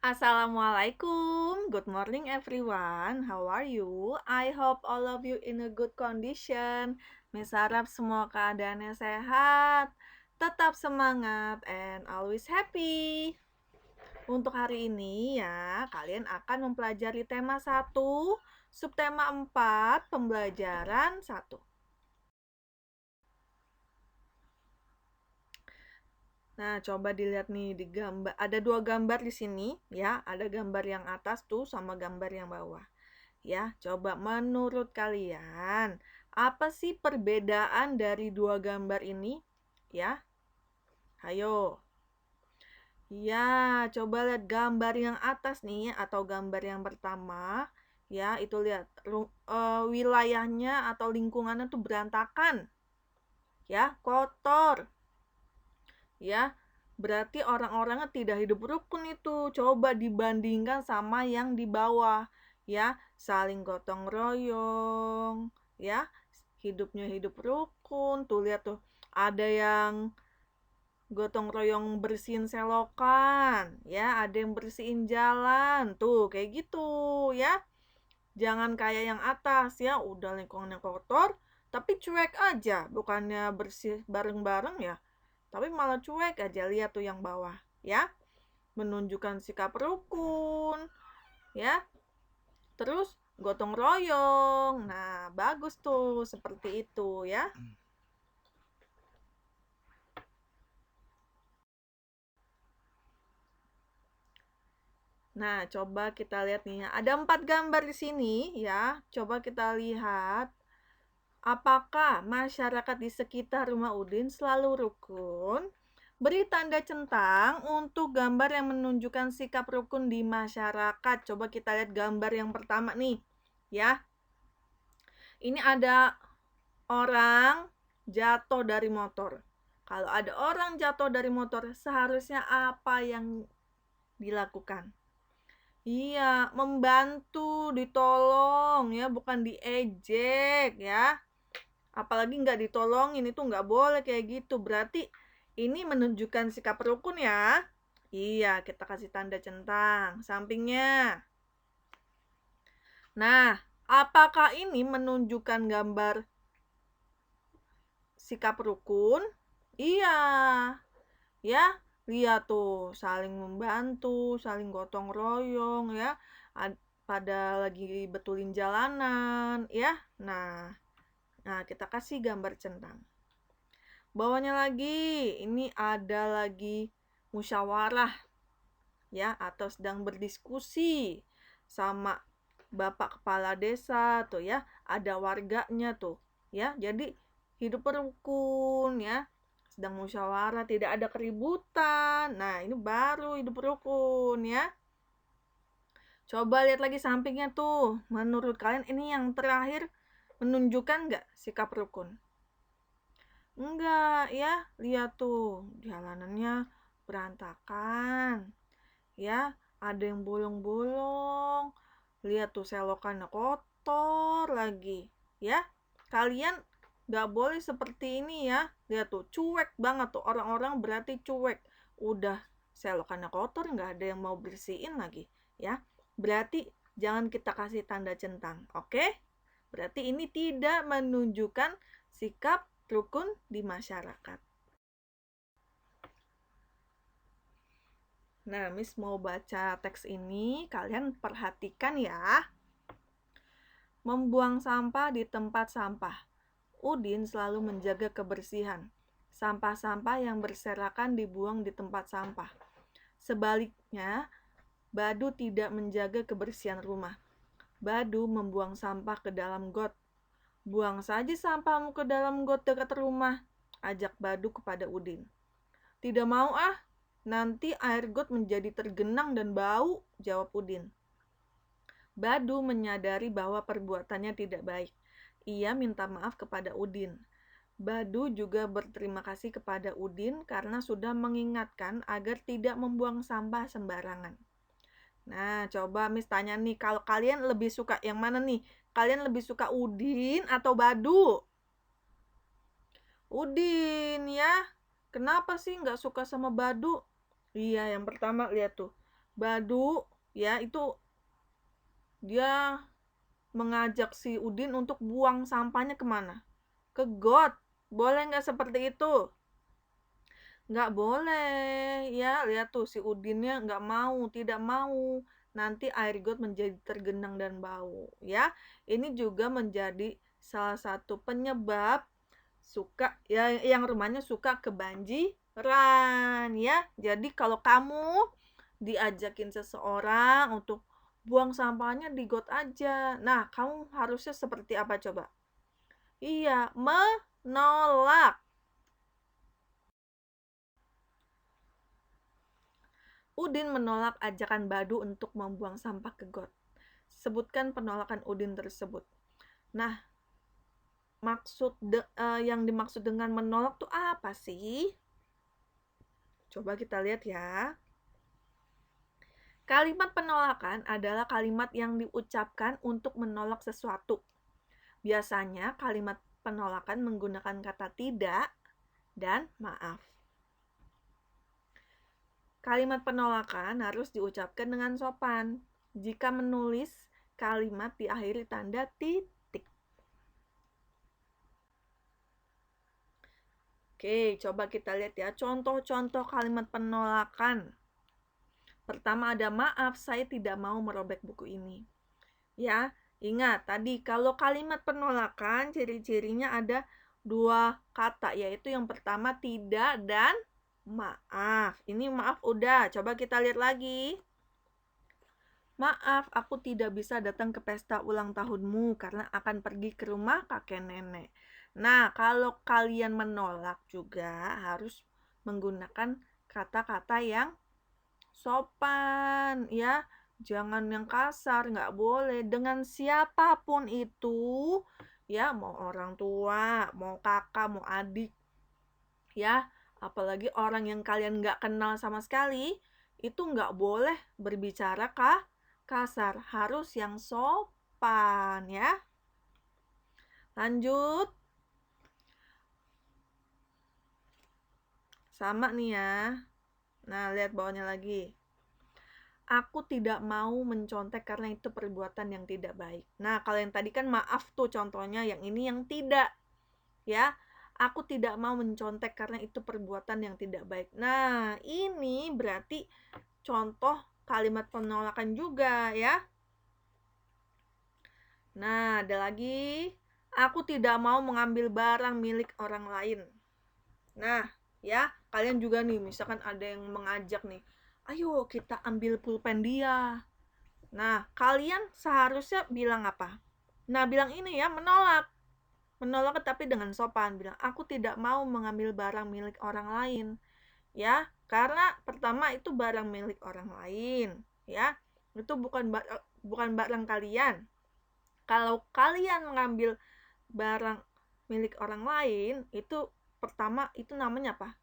Assalamualaikum. Good morning everyone. How are you? I hope all of you in a good condition. Miss harap semua keadaannya sehat, tetap semangat and always happy. Untuk hari ini ya, kalian akan mempelajari tema 1, subtema 4, pembelajaran 1. Nah, coba dilihat nih di gambar. Ada 2 gambar di sini ya. Ada gambar yang atas tuh sama gambar yang bawah. Ya, coba menurut kalian, apa sih perbedaan dari 2 gambar ini? Ya, ayo. Ya, coba lihat gambar yang atas nih atau gambar yang pertama. Ya, itu lihat wilayahnya atau lingkungannya tuh berantakan. Ya, kotor. Ya, berarti orang-orangnya tidak hidup rukun itu. Coba dibandingkan sama yang di bawah, ya, saling gotong royong, ya, hidupnya hidup rukun. Tuh lihat tuh, ada yang gotong royong bersihin selokan, ya, ada yang bersihin jalan. Tuh, kayak gitu, ya. Jangan kayak yang atas ya, udah lingkungannya kotor, tapi cuek aja, bukannya bersih bareng-bareng ya. Tapi malah cuek aja, lihat tuh yang bawah, ya. Menunjukkan sikap rukun, ya. Terus gotong royong. Nah, bagus tuh seperti itu ya. Nah, coba kita lihat nih. Ada 4 gambar di sini ya. Coba kita lihat apakah masyarakat di sekitar rumah Udin selalu rukun? Beri tanda centang untuk gambar yang menunjukkan sikap rukun di masyarakat. Coba kita lihat gambar yang pertama nih, ya. Ini ada orang jatuh dari motor. Kalau ada orang jatuh dari motor, seharusnya apa yang dilakukan? Iya, membantu, ditolong ya, bukan diejek ya. Apalagi nggak ditolongin, itu nggak boleh kayak gitu. Berarti ini menunjukkan sikap rukun ya. Iya, kita kasih tanda centang sampingnya. Nah, apakah ini menunjukkan gambar sikap rukun? Iya. Ya, lihat tuh, saling membantu, saling gotong royong ya. Pada lagi betulin jalanan ya. Nah, kita kasih gambar centang. Bawahnya lagi, ini ada lagi musyawarah ya, atau sedang berdiskusi sama Bapak Kepala Desa tuh ya, ada warganya tuh ya. Jadi hidup rukun ya, sedang musyawarah, tidak ada keributan. Nah, ini baru hidup rukun ya. Coba lihat lagi sampingnya tuh. Menurut kalian ini yang terakhir menunjukkan nggak sikap rukun? Enggak ya, lihat tuh jalanannya berantakan. Ya, ada yang bolong-bolong. Lihat tuh selokannya kotor lagi. Ya, kalian nggak boleh seperti ini ya. Lihat tuh, cuek banget tuh. Orang-orang berarti cuek. Udah selokannya kotor, nggak ada yang mau bersihin lagi. Ya, berarti jangan kita kasih tanda centang. Oke? Berarti ini tidak menunjukkan sikap rukun di masyarakat. Nah, Miss mau baca teks ini, kalian perhatikan ya. Membuang sampah di tempat sampah. Udin selalu menjaga kebersihan. Sampah-sampah yang berserakan dibuang di tempat sampah. Sebaliknya, Badu tidak menjaga kebersihan rumah. Badu membuang sampah ke dalam got. Buang saja sampahmu ke dalam got dekat rumah, ajak Badu kepada Udin. Tidak mau ah, nanti air got menjadi tergenang dan bau, jawab Udin. Badu menyadari bahwa perbuatannya tidak baik. Ia minta maaf kepada Udin. Badu juga berterima kasih kepada Udin karena sudah mengingatkan agar tidak membuang sampah sembarangan. Nah, coba Miss tanya nih, kalau kalian lebih suka yang mana nih? Kalian lebih suka Udin atau Badu? Udin ya. Kenapa sih nggak suka sama Badu? Iya, yang pertama lihat tuh. Badu ya itu dia mengajak si Udin untuk buang sampahnya kemana? Ke got. Boleh nggak seperti itu? Nggak boleh. Ya, lihat tuh si Udinnya nggak mau, tidak mau. Nanti air got menjadi tergenang dan bau. Ya, ini juga menjadi salah satu penyebab suka ya yang rumahnya suka kebanjiran ya. Jadi kalau kamu diajakin seseorang untuk buang sampahnya di got aja. Nah, kamu harusnya seperti apa coba? Iya, menolak. Udin menolak ajakan Badu untuk membuang sampah ke got. Sebutkan penolakan Udin tersebut. Nah, yang dimaksud dengan menolak tuh apa sih? Coba kita lihat ya. Kalimat penolakan adalah kalimat yang diucapkan untuk menolak sesuatu. Biasanya kalimat penolakan menggunakan kata tidak dan maaf. Kalimat penolakan harus diucapkan dengan sopan. Jika menulis, kalimat diakhiri tanda titik. Oke, coba kita lihat ya contoh-contoh kalimat penolakan. Pertama ada maaf, saya tidak mau merobek buku ini. Ya, ingat tadi kalau kalimat penolakan ciri-cirinya ada dua kata, yaitu yang pertama tidak dan maaf. Ini maaf udah, coba kita lihat lagi. Maaf, aku tidak bisa datang ke pesta ulang tahunmu karena akan pergi ke rumah kakek nenek. Nah, kalau kalian menolak juga harus menggunakan kata-kata yang sopan, ya. Jangan yang kasar, nggak boleh. Dengan siapapun itu, ya, mau orang tua, mau kakak, mau adik, ya. Apalagi orang yang kalian nggak kenal sama sekali, itu nggak boleh berbicara kasar, harus yang sopan ya. Lanjut. Sama nih ya. Nah, lihat bawahnya lagi. Aku tidak mau mencontek karena itu perbuatan yang tidak baik. Nah, kalau yang tadi kan maaf tuh contohnya, yang ini yang tidak. Ya. Aku tidak mau mencontek karena itu perbuatan yang tidak baik. Nah, ini berarti contoh kalimat penolakan juga ya. Nah, ada lagi. Aku tidak mau mengambil barang milik orang lain. Nah, ya, kalian juga nih, misalkan ada yang mengajak nih, ayo kita ambil pulpen dia. Nah, kalian seharusnya bilang apa? Nah, bilang ini ya, menolak. Menolak tapi dengan sopan, bilang, aku tidak mau mengambil barang milik orang lain. Ya, karena pertama itu barang milik orang lain. Ya, itu bukan barang kalian. Kalau kalian mengambil barang milik orang lain, itu pertama itu namanya apa?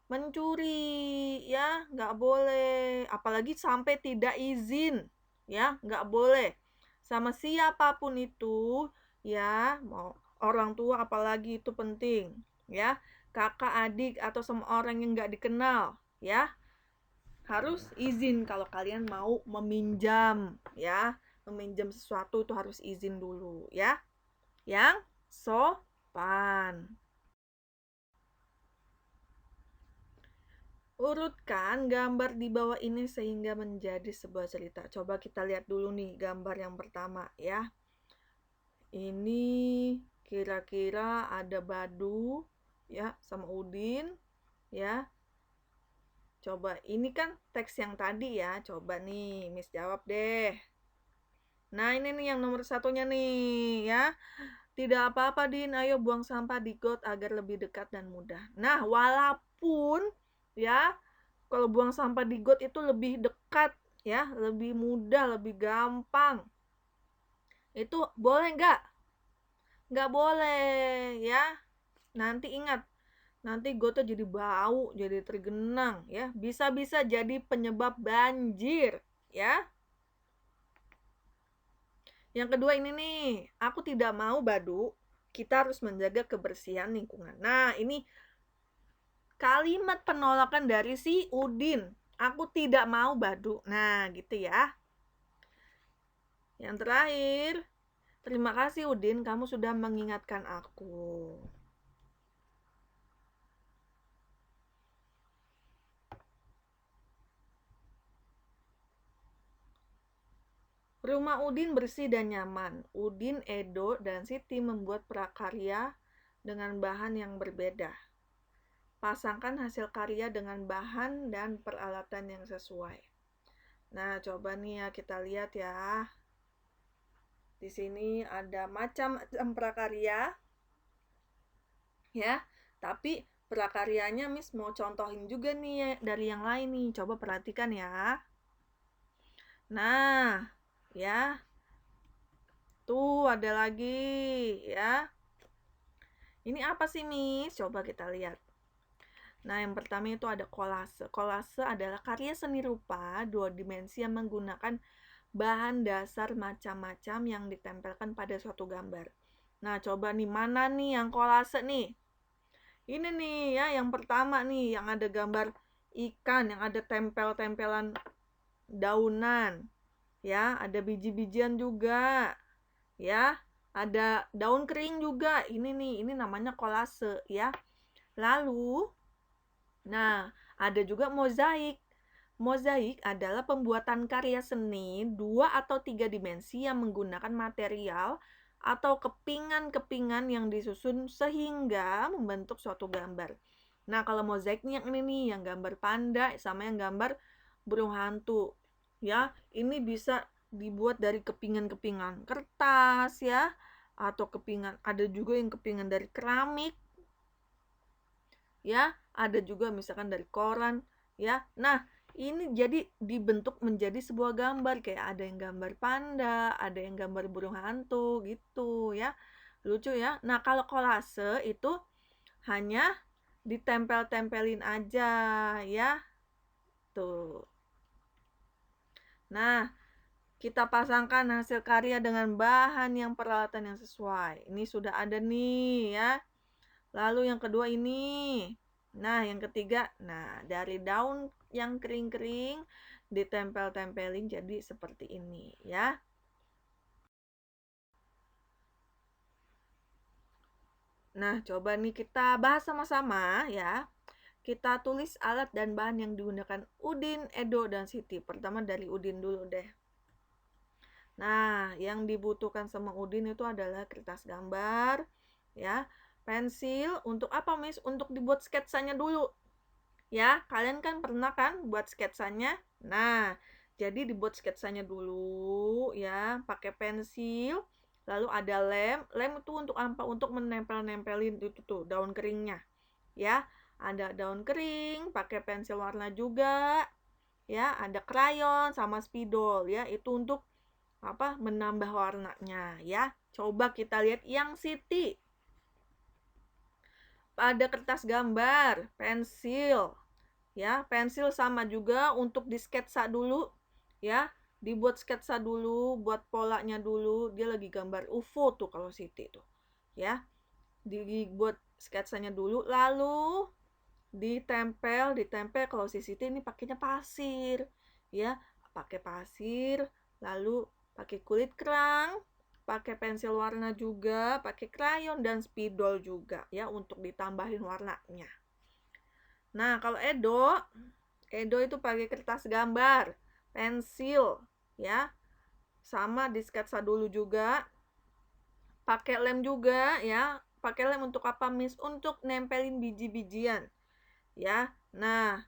Mencuri, ya, nggak boleh. Apalagi sampai tidak izin, ya, nggak boleh. Sama siapapun itu, ya, mau orang tua apalagi itu penting, ya. Kakak, adik, atau sama orang yang nggak dikenal, ya. Harus izin kalau kalian mau meminjam, ya. Meminjam sesuatu itu harus izin dulu, ya. Yang sopan. Urutkan gambar di bawah ini sehingga menjadi sebuah cerita. Coba kita lihat dulu nih gambar yang pertama ya. Ini kira-kira ada Badu ya sama Udin ya. Coba ini kan teks yang tadi ya. Coba nih Miss jawab deh. Nah ini nih yang nomor satunya nih ya. Tidak apa-apa Din, ayo buang sampah di got agar lebih dekat dan mudah. Nah walaupun ya kalau buang sampah di got itu lebih dekat ya, lebih mudah, lebih gampang. Itu boleh nggak? Nggak boleh ya. Nanti ingat, nanti gotnya jadi bau, jadi tergenang ya. Bisa-bisa jadi penyebab banjir ya. Yang kedua ini nih, aku tidak mau Badu, kita harus menjaga kebersihan lingkungan. Nah, ini kalimat penolakan dari si Udin. Aku tidak mau Badu. Nah, gitu ya. Yang terakhir, terima kasih Udin, kamu sudah mengingatkan aku. Rumah Udin bersih dan nyaman. Udin, Edo, dan Siti membuat prakarya dengan bahan yang berbeda. Pasangkan hasil karya dengan bahan dan peralatan yang sesuai. Nah, coba nih ya kita lihat ya. Di sini ada macam-macam prakarya, ya. Tapi prakaryanya Miss mau contohin juga nih dari yang lain nih. Coba perhatikan ya. Nah, ya. Tuh ada lagi, ya. Ini apa sih, Miss? Coba kita lihat. Nah, yang pertama itu ada kolase. Kolase adalah karya seni rupa dua dimensi yang menggunakan bahan dasar macam-macam yang ditempelkan pada suatu gambar. Nah, coba nih, mana nih yang kolase nih? Ini nih ya, yang pertama nih, yang ada gambar ikan, yang ada tempel-tempelan daunan. Ya, ada biji-bijian juga. Ya, ada daun kering juga. Ini nih, ini namanya kolase ya. Lalu, nah, ada juga mozaik. Mozaik adalah pembuatan karya seni 2 atau 3 dimensi yang menggunakan material atau kepingan-kepingan yang disusun sehingga membentuk suatu gambar. Nah, kalau mozaik nih yang ini nih, yang gambar panda sama yang gambar burung hantu. Ya, ini bisa dibuat dari kepingan-kepingan kertas ya, atau kepingan, ada juga yang kepingan dari keramik. Ya, ada juga misalkan dari koran, ya. Nah, ini jadi dibentuk menjadi sebuah gambar, kayak ada yang gambar panda, ada yang gambar burung hantu gitu ya. Lucu ya. Nah, kalau kolase itu hanya ditempel-tempelin aja ya. Tuh. Nah, kita pasangkan hasil karya dengan bahan yang peralatan yang sesuai. Ini sudah ada nih ya. Lalu yang kedua ini. Nah, yang ketiga, nah dari daun yang kering-kering ditempel-tempelin jadi seperti ini ya. Nah, coba nih kita bahas sama-sama ya. Kita tulis alat dan bahan yang digunakan Udin, Edo, dan Siti. Pertama dari Udin dulu deh. Nah, yang dibutuhkan sama Udin itu adalah kertas gambar, ya, pensil. Untuk apa, Miss? Untuk dibuat sketsanya dulu. Ya, kalian kan pernah kan buat sketsanya? Nah, jadi dibuat sketsanya dulu ya, pakai pensil. Lalu ada lem. Lem itu untuk apa? Untuk menempel-nempelin itu tuh daun keringnya. Ya, ada daun kering, pakai pensil warna juga. Ya, ada krayon sama spidol ya. Itu untuk apa? Menambah warnanya ya. Coba kita lihat yang Siti. Ada kertas gambar, pensil. Ya, pensil sama juga untuk di sketsa dulu ya. Dibuat sketsa dulu, buat polanya dulu. Dia lagi gambar UFO tuh kalau Siti tuh. Ya. Dibuat sketsanya dulu lalu ditempel kalau si Siti ini pakainya pasir. Ya, pakai pasir, lalu pakai kulit kerang, pakai pensil warna juga, pakai krayon dan spidol juga ya untuk ditambahin warnanya. Nah, kalau Edo itu pakai kertas gambar, pensil, ya. Sama di sketsa dulu juga. Pakai lem juga, ya. Pakai lem untuk apa, Miss? Untuk nempelin biji-bijian, ya. Nah,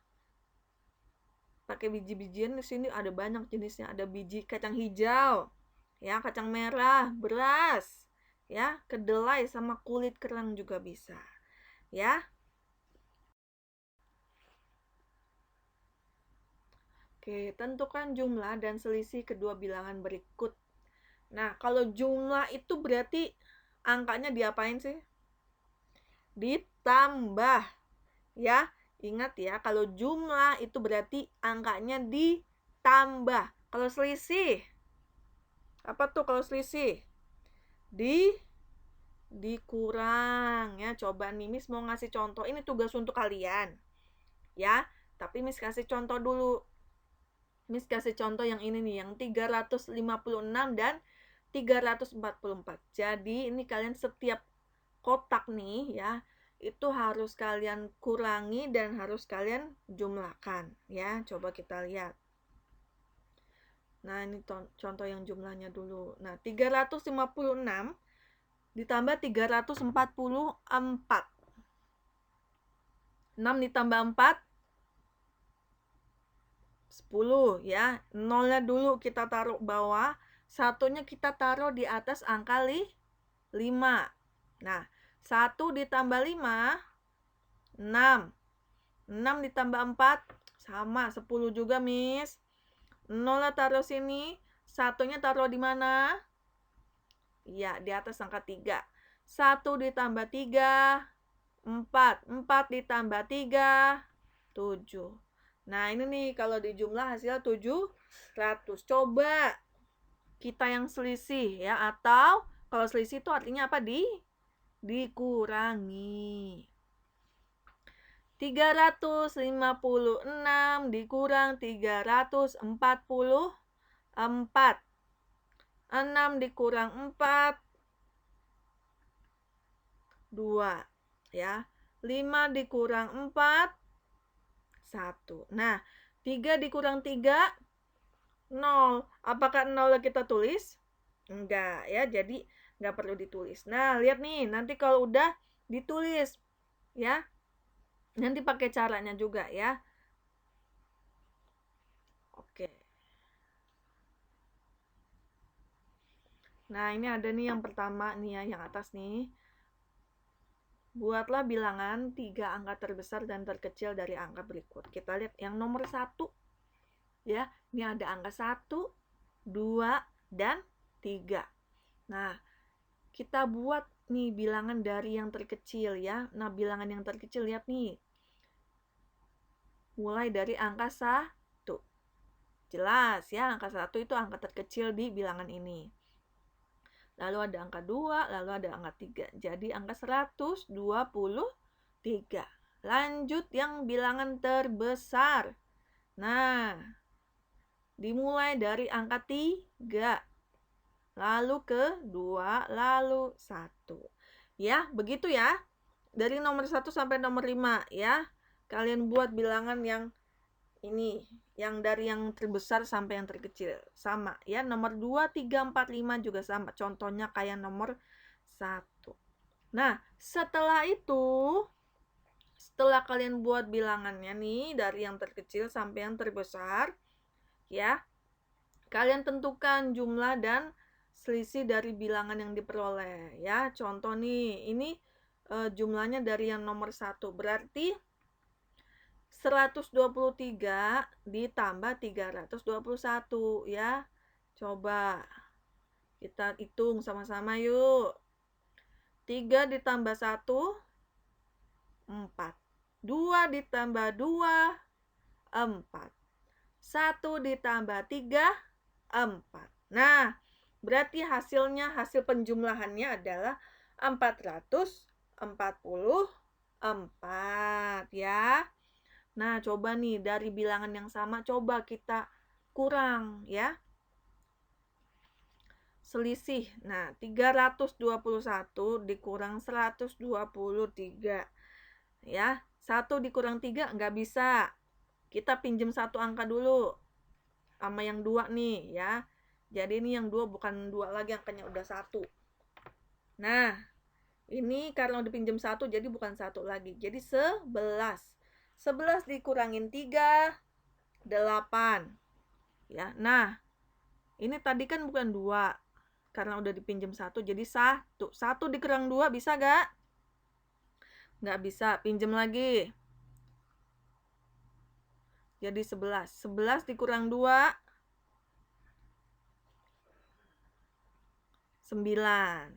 pakai biji-bijian di sini ada banyak jenisnya. Ada biji kacang hijau, ya, kacang merah, beras, ya, kedelai sama kulit kerang juga bisa, ya. Oke, tentukan jumlah dan selisih kedua bilangan berikut. Nah, kalau jumlah itu berarti angkanya diapain sih? Ditambah. Ya, ingat ya, kalau jumlah itu berarti angkanya ditambah. Kalau selisih, apa tuh kalau selisih? Dikurang ya. Coba nih Miss mau ngasih contoh. Ini tugas untuk kalian. Ya, Tapi Miss kasih contoh dulu. Miss kasih contoh yang ini nih, yang 356 dan 344. Jadi ini kalian setiap kotak nih ya, itu harus kalian kurangi dan harus kalian jumlahkan ya. Coba kita lihat. Nah, ini contoh yang jumlahnya dulu. Nah, 356 ditambah 344. 6 ditambah 4, 10 ya. Nolnya dulu kita taruh bawah, satunya kita taruh di atas angka 5. Nah, 1 ditambah 5, 6. 6 ditambah 4, sama, 10 juga, Miss. Nolnya taruh sini, satunya taruh di mana? Iya, di atas angka 3. 1 ditambah 3, 4. 4 ditambah 3, 7. Nah, ini nih kalau dijumlah hasil 700. Coba kita yang selisih ya, atau kalau selisih itu artinya apa? Dikurangi. 356 dikurang 344. 6 dikurang 4, 2 ya. 5 dikurang 4, 1. Nah, 3 dikurang 3, 0. Apakah 0 kita tulis? Enggak ya, jadi enggak perlu ditulis. Nah, lihat nih, nanti kalau udah ditulis ya. Nanti pakai caranya juga ya. Oke. Nah, ini ada nih yang pertama nih ya, yang atas nih. Buatlah bilangan 3 angka terbesar dan terkecil dari angka berikut. Kita lihat yang nomor 1 ya. Ini ada angka 1, 2, dan 3. Nah, kita buat nih bilangan dari yang terkecil ya. Nah, bilangan yang terkecil lihat nih. Mulai dari angka 1. Jelas ya, angka 1 itu angka terkecil di bilangan ini. Lalu ada angka 2, lalu ada angka 3. Jadi angka 123. Lanjut yang bilangan terbesar. Nah, dimulai dari angka 3. Lalu ke 2, lalu 1. Ya, begitu ya. Dari nomor 1 sampai nomor 5 ya. Kalian buat bilangan yang ini, yang dari yang terbesar sampai yang terkecil. Sama ya, nomor 2, 3, 4, 5 juga sama. Contohnya kayak nomor 1. Nah, setelah itu, setelah kalian buat bilangannya nih, dari yang terkecil sampai yang terbesar, ya, kalian tentukan jumlah dan selisih dari bilangan yang diperoleh. Ya, contoh nih, ini jumlahnya dari yang nomor 1. Berarti 123 ditambah 321 ya. Coba kita hitung sama-sama yuk. 3 ditambah 1, 4. 2 ditambah 2, 4. 1 ditambah 3, 4. Nah, berarti hasilnya, hasil penjumlahannya adalah 444 ya. Nah, coba nih dari bilangan yang sama coba kita kurang ya. Selisih. Nah, 321 dikurang 123. Ya, 1 dikurang 3 nggak bisa. Kita pinjem satu angka dulu. Sama yang 2 nih ya. Jadi ini yang 2 bukan 2 lagi, angkanya udah 1. Nah, ini karena udah pinjem 1 jadi bukan 1 lagi. Jadi 11. 11 dikurangin 3, 8. Ya. Nah, ini tadi kan bukan 2. Karena udah dipinjem 1 jadi 1. 1 dikurang 2 bisa gak? Nggak bisa. Pinjem lagi. Jadi 11. 11 dikurang 2, 9.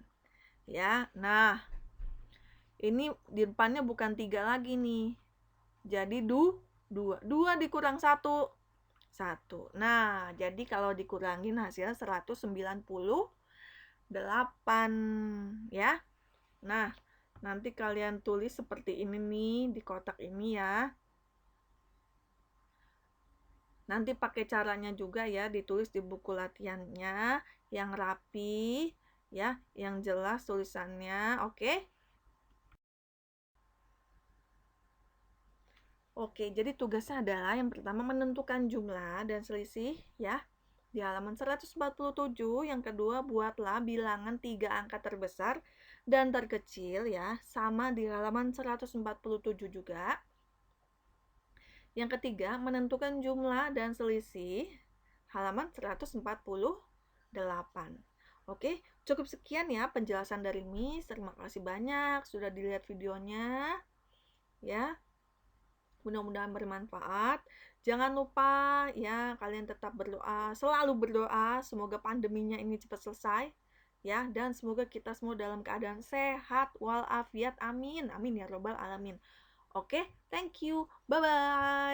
Ya. Nah, ini di depannya bukan 3 lagi nih. Jadi 2. 2 dikurang 1, 1. Nah, jadi kalau dikurangin hasilnya 198 ya. Nah, nanti kalian tulis seperti ini nih di kotak ini ya. Nanti pakai caranya juga ya, ditulis di buku latihannya yang rapi ya, yang jelas tulisannya. Oke? Oke, jadi tugasnya adalah yang pertama menentukan jumlah dan selisih ya. Di halaman 147, yang kedua buatlah bilangan 3 angka terbesar dan terkecil ya, sama di halaman 147 juga. Yang ketiga, menentukan jumlah dan selisih halaman 148. Oke, cukup sekian ya penjelasan dari Miss. Terima kasih banyak sudah dilihat videonya ya. Mudah-mudahan bermanfaat. Jangan lupa ya, kalian tetap berdoa, selalu berdoa semoga pandeminya ini cepat selesai ya, dan semoga kita semua dalam keadaan sehat walafiat. Amin. Amin ya robbal alamin. Oke, thank you. Bye bye.